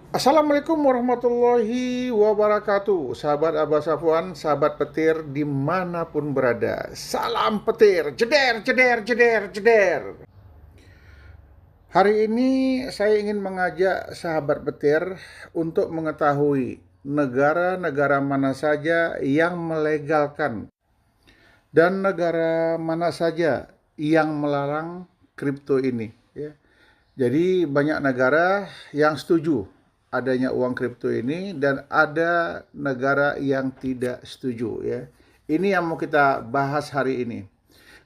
Assalamualaikum warahmatullahi wabarakatuh. Sahabat Abah Safwan, sahabat petir dimanapun berada. Salam petir, jeder, jeder, jeder, jeder. Hari ini saya ingin mengajak sahabat petir untuk mengetahui negara-negara mana saja yang melegalkan dan negara mana saja yang melarang kripto ini. Ya. Jadi banyak negara yang setuju adanya uang kripto ini dan ada negara yang tidak setuju ya. Ini yang mau kita bahas hari ini.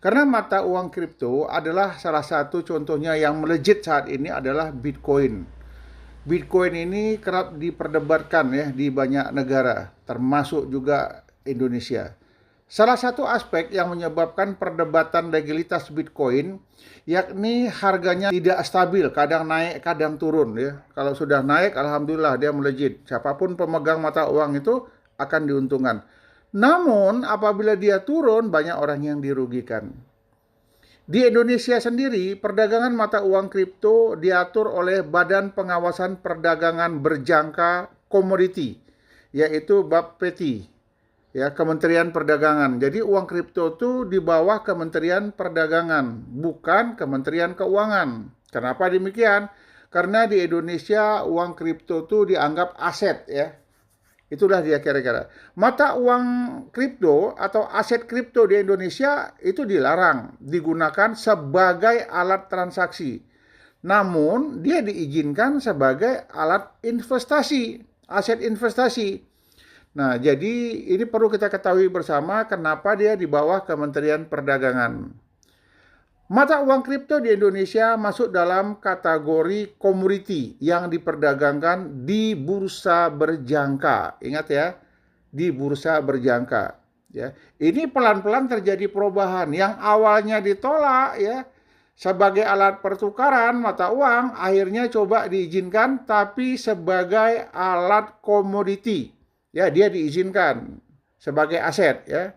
Karena mata uang kripto adalah salah satu contohnya yang melejit saat ini adalah Bitcoin. Bitcoin ini kerap diperdebatkan ya di banyak negara, termasuk juga Indonesia. Salah satu aspek yang menyebabkan perdebatan legalitas Bitcoin yakni harganya tidak stabil, kadang naik, kadang turun ya. Kalau sudah naik, alhamdulillah dia melejit. Siapapun pemegang mata uang itu akan diuntungkan. Namun apabila dia turun, banyak orang yang dirugikan. Di Indonesia sendiri, perdagangan mata uang kripto diatur oleh Badan Pengawasan Perdagangan Berjangka Komoditi, yaitu Bapeti, ya, Kementerian Perdagangan. Jadi uang kripto itu di bawah Kementerian Perdagangan, bukan Kementerian Keuangan. Kenapa demikian? Karena di Indonesia uang kripto itu dianggap aset ya. Itulah dia kira-kira. Mata uang kripto atau aset kripto di Indonesia itu dilarang digunakan sebagai alat transaksi. Namun dia diizinkan sebagai alat investasi, aset investasi. Nah, jadi ini perlu kita ketahui bersama kenapa dia di bawah Kementerian Perdagangan. Mata uang kripto di Indonesia masuk dalam kategori komoditi yang diperdagangkan di bursa berjangka. Ingat ya, di bursa berjangka. Ya, ini pelan-pelan terjadi perubahan. Yang awalnya ditolak ya sebagai alat pertukaran mata uang, akhirnya coba diizinkan tapi sebagai alat komoditi. Ya, dia diizinkan sebagai aset ya.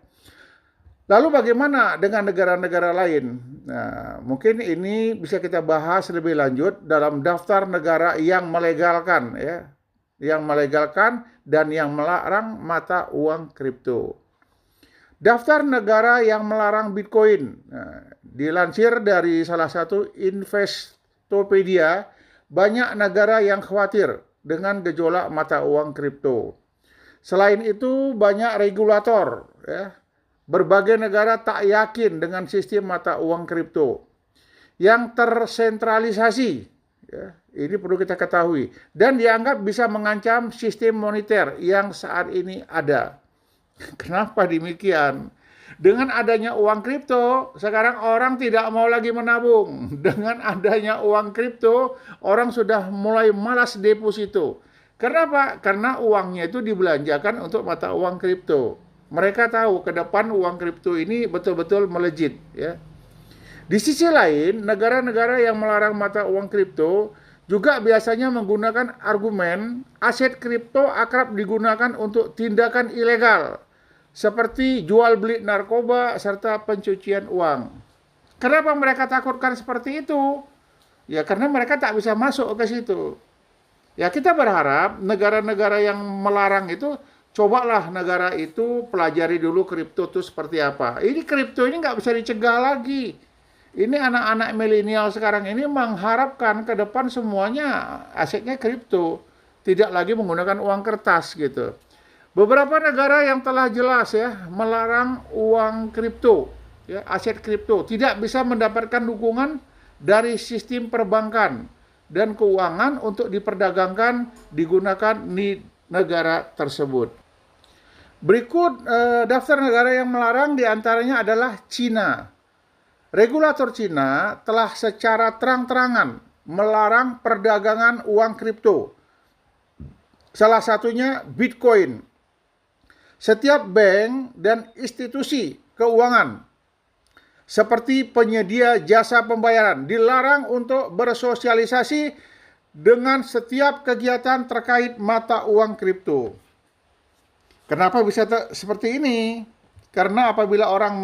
Lalu bagaimana dengan negara-negara lain? Nah, mungkin ini bisa kita bahas lebih lanjut dalam daftar negara yang melegalkan ya, yang melegalkan dan yang melarang mata uang kripto. Daftar negara yang melarang Bitcoin. Nah, dilansir dari salah satu Investopedia, banyak negara yang khawatir dengan gejolak mata uang kripto. Selain itu, banyak regulator ya. Berbagai negara tak yakin dengan sistem mata uang kripto yang tersentralisasi. Ya, ini perlu kita ketahui. Dan dianggap bisa mengancam sistem moneter yang saat ini ada. Kenapa demikian? Dengan adanya uang kripto, sekarang orang tidak mau lagi menabung. Dengan adanya uang kripto, orang sudah mulai malas deposito. Kenapa? Karena uangnya itu dibelanjakan untuk mata uang kripto. Mereka tahu ke depan uang kripto ini betul-betul melejit. Ya. Di sisi lain, negara-negara yang melarang mata uang kripto juga biasanya menggunakan argumen aset kripto akrab digunakan untuk tindakan ilegal seperti jual beli narkoba serta pencucian uang. Kenapa mereka takutkan seperti itu? Ya karena mereka tak bisa masuk ke situ. Ya kita berharap negara-negara yang melarang itu cobalah negara itu pelajari dulu kripto itu seperti apa. Ini kripto ini nggak bisa dicegah lagi. Ini anak-anak milenial sekarang ini mengharapkan ke depan semuanya asetnya kripto, tidak lagi menggunakan uang kertas gitu. Beberapa negara yang telah jelas ya melarang uang kripto, ya, aset kripto tidak bisa mendapatkan dukungan dari sistem perbankan dan keuangan untuk diperdagangkan digunakan di negara tersebut. Berikut daftar negara yang melarang diantaranya adalah Cina. Regulator Cina telah secara terang-terangan melarang perdagangan uang kripto. Salah satunya Bitcoin. Setiap bank dan institusi keuangan seperti penyedia jasa pembayaran dilarang untuk bersosialisasi dengan setiap kegiatan terkait mata uang kripto. Kenapa bisa seperti ini? Karena apabila orang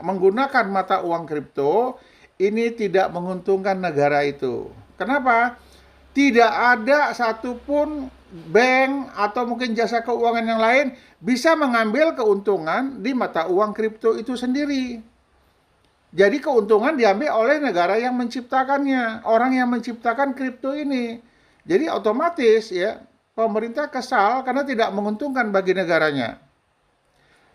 menggunakan mata uang kripto, ini tidak menguntungkan negara itu. Kenapa? Tidak ada satupun bank atau mungkin jasa keuangan yang lain bisa mengambil keuntungan di mata uang kripto itu sendiri. Jadi keuntungan diambil oleh negara yang menciptakannya, orang yang menciptakan kripto ini. Jadi otomatis ya pemerintah kesal karena tidak menguntungkan bagi negaranya.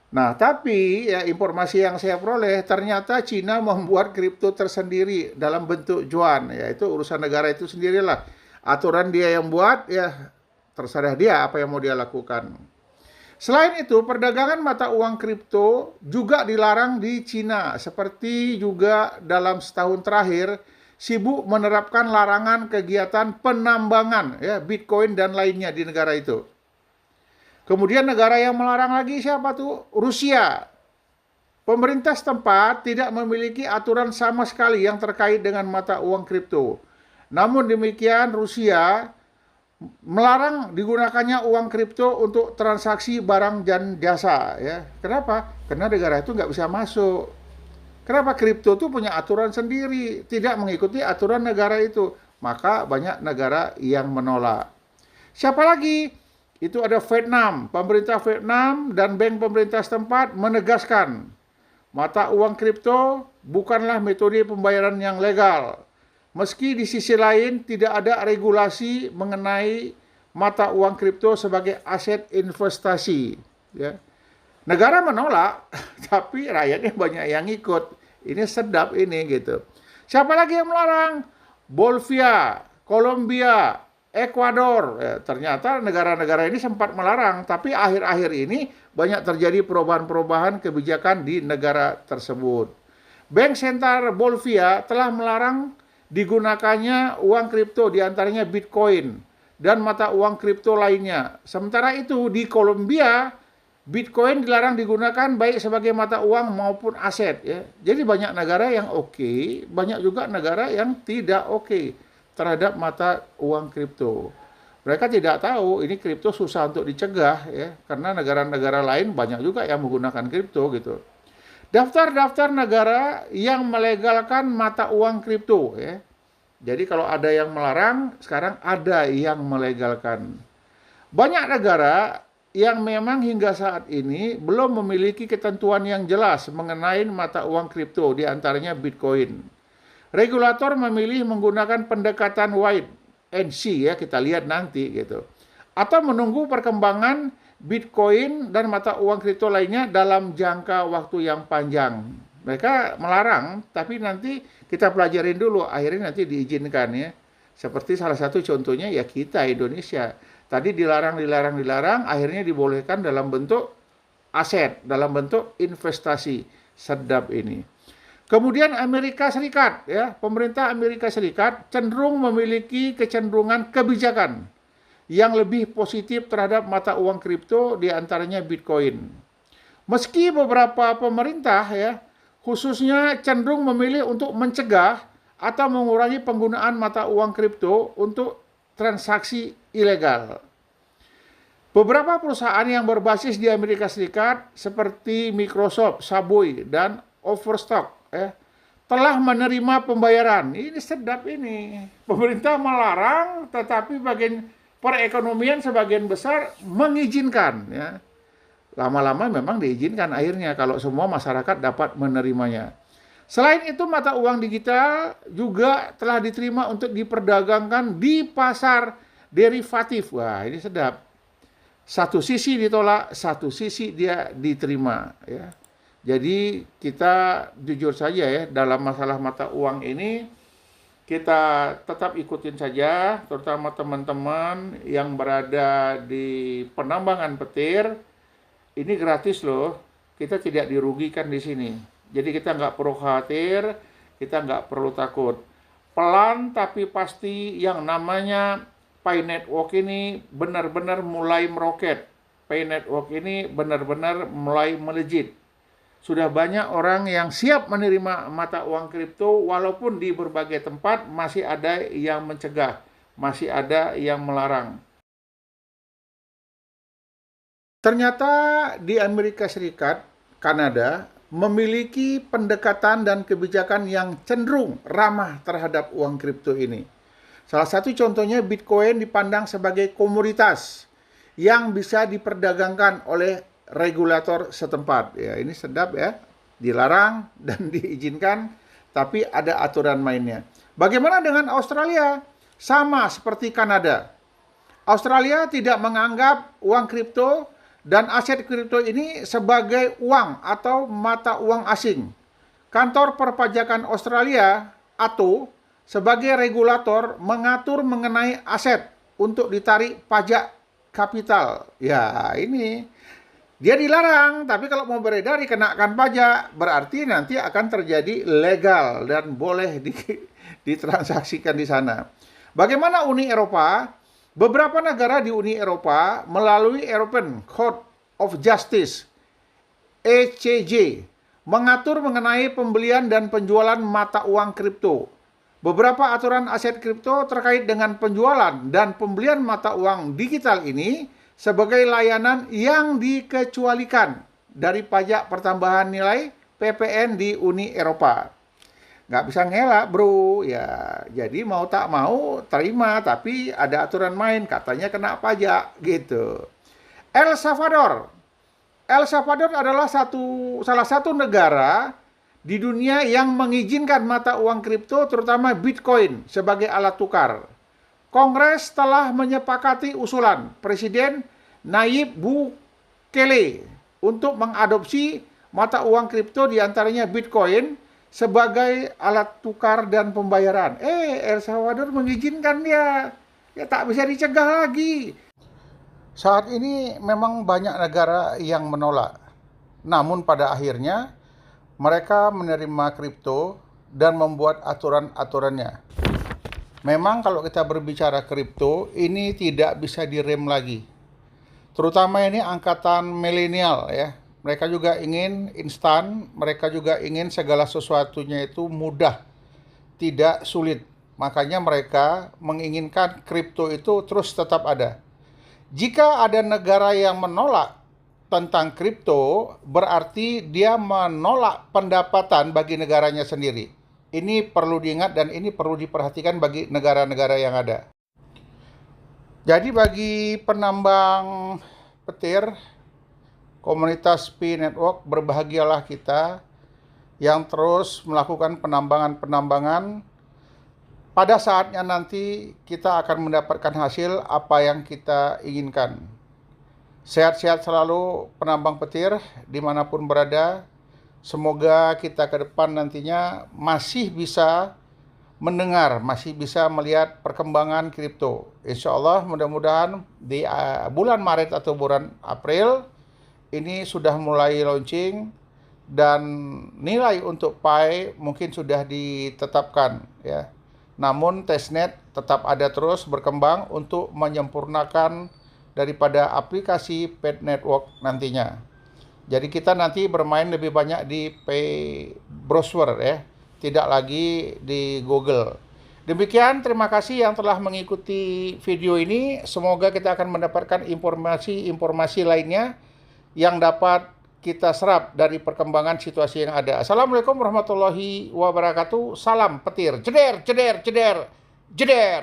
Nah, tapi ya informasi yang saya peroleh ternyata Cina membuat kripto tersendiri dalam bentuk yuan, ya itu urusan negara itu sendirilah. Aturan dia yang buat, ya terserah dia apa yang mau dia lakukan. Selain itu, perdagangan mata uang kripto juga dilarang di Cina, seperti juga dalam setahun terakhir sibuk menerapkan larangan kegiatan penambangan ya Bitcoin dan lainnya di negara itu. Kemudian negara yang melarang lagi siapa tuh? Rusia. Pemerintah setempat tidak memiliki aturan sama sekali yang terkait dengan mata uang kripto. Namun demikian Rusia melarang digunakannya uang kripto untuk transaksi barang dan jasa. Ya, kenapa? Karena negara itu nggak bisa masuk. Kenapa? Kripto itu punya aturan sendiri, tidak mengikuti aturan negara itu. Maka banyak negara yang menolak. Siapa lagi? Itu ada Vietnam. Pemerintah Vietnam dan bank pemerintah setempat menegaskan mata uang kripto bukanlah metode pembayaran yang legal. Meski di sisi lain tidak ada regulasi mengenai mata uang kripto sebagai aset investasi. Ya. Negara menolak, tapi rakyatnya banyak yang ikut. Ini sedap ini gitu. Siapa lagi yang melarang? Bolivia, Kolombia, Ekuador. Ya, ternyata negara-negara ini sempat melarang, tapi akhir-akhir ini banyak terjadi perubahan-perubahan kebijakan di negara tersebut. Bank Sentral Bolivia telah melarang digunakannya uang kripto, diantaranya Bitcoin dan mata uang kripto lainnya. Sementara itu di Kolombia, Bitcoin dilarang digunakan baik sebagai mata uang maupun aset. Ya. Jadi banyak negara yang oke, banyak juga negara yang tidak oke terhadap mata uang kripto. Mereka tidak tahu ini kripto susah untuk dicegah ya, karena negara-negara lain banyak juga yang menggunakan kripto gitu. Daftar-daftar negara yang melegalkan mata uang kripto ya. Jadi kalau ada yang melarang, sekarang ada yang melegalkan. Banyak negara yang memang hingga saat ini belum memiliki ketentuan yang jelas mengenai mata uang kripto, di antaranya Bitcoin. Regulator memilih menggunakan pendekatan wait and see ya, kita lihat nanti gitu. Atau menunggu perkembangan Bitcoin dan mata uang kripto lainnya dalam jangka waktu yang panjang. Mereka melarang, tapi nanti kita pelajarin dulu, akhirnya nanti diizinkan ya. Seperti salah satu contohnya ya kita Indonesia. Tadi dilarang, akhirnya dibolehkan dalam bentuk aset, dalam bentuk investasi. Sedap ini. Kemudian Amerika Serikat, ya, pemerintah Amerika Serikat cenderung memiliki kecenderungan kebijakan yang lebih positif terhadap mata uang kripto, diantaranya Bitcoin. Meski beberapa pemerintah, ya, khususnya cenderung memilih untuk mencegah atau mengurangi penggunaan mata uang kripto untuk transaksi ilegal. Beberapa perusahaan yang berbasis di Amerika Serikat seperti Microsoft, Subway, dan Overstock telah menerima pembayaran. Ini sedap ini. Pemerintah melarang, tetapi bagian perekonomian sebagian besar mengizinkan. Ya. Lama-lama memang diizinkan akhirnya kalau semua masyarakat dapat menerimanya. Selain itu, mata uang digital juga telah diterima untuk diperdagangkan di pasar derivatif. Wah, ini sedap. Satu sisi ditolak, satu sisi dia diterima. Ya. Jadi kita jujur saja ya, dalam masalah mata uang ini, kita tetap ikutin saja, terutama teman-teman yang berada di penambangan petir. Ini gratis loh, kita tidak dirugikan di sini. Jadi kita nggak perlu khawatir, kita nggak perlu takut. Pelan tapi pasti yang namanya Pi Network ini benar-benar mulai meroket. Pi Network ini benar-benar mulai melejit. Sudah banyak orang yang siap menerima mata uang kripto, walaupun di berbagai tempat masih ada yang mencegah, masih ada yang melarang. Ternyata di Amerika Serikat, Kanada, memiliki pendekatan dan kebijakan yang cenderung ramah terhadap uang kripto ini. Salah satu contohnya Bitcoin dipandang sebagai komoditas yang bisa diperdagangkan oleh regulator setempat. Ya, ini sedap ya, dilarang dan diizinkan, tapi ada aturan mainnya. Bagaimana dengan Australia? Sama seperti Kanada. Australia tidak menganggap uang kripto dan aset kripto ini sebagai uang atau mata uang asing. Kantor Perpajakan Australia atau sebagai regulator mengatur mengenai aset untuk ditarik pajak kapital. Ya, ini dia dilarang, tapi kalau mau beredar dikenakan pajak, berarti nanti akan terjadi legal dan boleh ditransaksikan di sana. Bagaimana Uni Eropa? Beberapa negara di Uni Eropa melalui European Court of Justice (ECJ) mengatur mengenai pembelian dan penjualan mata uang kripto. Beberapa aturan aset kripto terkait dengan penjualan dan pembelian mata uang digital ini sebagai layanan yang dikecualikan dari pajak pertambahan nilai PPN di Uni Eropa. Nggak bisa ngelak bro, ya jadi mau tak mau terima, tapi ada aturan main, katanya kena pajak gitu. El Salvador adalah salah satu negara di dunia yang mengizinkan mata uang kripto terutama Bitcoin sebagai alat tukar. Kongres telah menyepakati usulan Presiden Nayib Bukele untuk mengadopsi mata uang kripto diantaranya Bitcoin sebagai alat tukar dan pembayaran. El Salvador mengizinkan dia. Ya tak bisa dicegah lagi. Saat ini memang banyak negara yang menolak. Namun pada akhirnya mereka menerima kripto dan membuat aturan-aturannya. Memang kalau kita berbicara kripto, ini tidak bisa direm lagi. Terutama ini angkatan milenial ya. Mereka juga ingin instan, mereka juga ingin segala sesuatunya itu mudah, tidak sulit. Makanya mereka menginginkan kripto itu terus tetap ada. Jika ada negara yang menolak tentang kripto, berarti dia menolak pendapatan bagi negaranya sendiri. Ini perlu diingat dan ini perlu diperhatikan bagi negara-negara yang ada. Jadi bagi penambang petir, komunitas Pi Network, berbahagialah kita yang terus melakukan penambangan-penambangan. Pada saatnya nanti kita akan mendapatkan hasil apa yang kita inginkan. Sehat-sehat selalu penambang petir dimanapun berada. Semoga kita ke depan nantinya masih bisa mendengar, masih bisa melihat perkembangan kripto. Insya Allah mudah-mudahan di bulan Maret atau bulan April ini sudah mulai launching dan nilai untuk Pi mungkin sudah ditetapkan ya. Namun testnet tetap ada terus berkembang untuk menyempurnakan daripada aplikasi Pi Network nantinya. Jadi kita nanti bermain lebih banyak di Pi browser ya, tidak lagi di Google. Demikian, terima kasih yang telah mengikuti video ini. Semoga kita akan mendapatkan informasi-informasi lainnya yang dapat kita serap dari perkembangan situasi yang ada. Assalamualaikum warahmatullahi wabarakatuh. Salam petir. Jeder, jeder, jeder, jeder.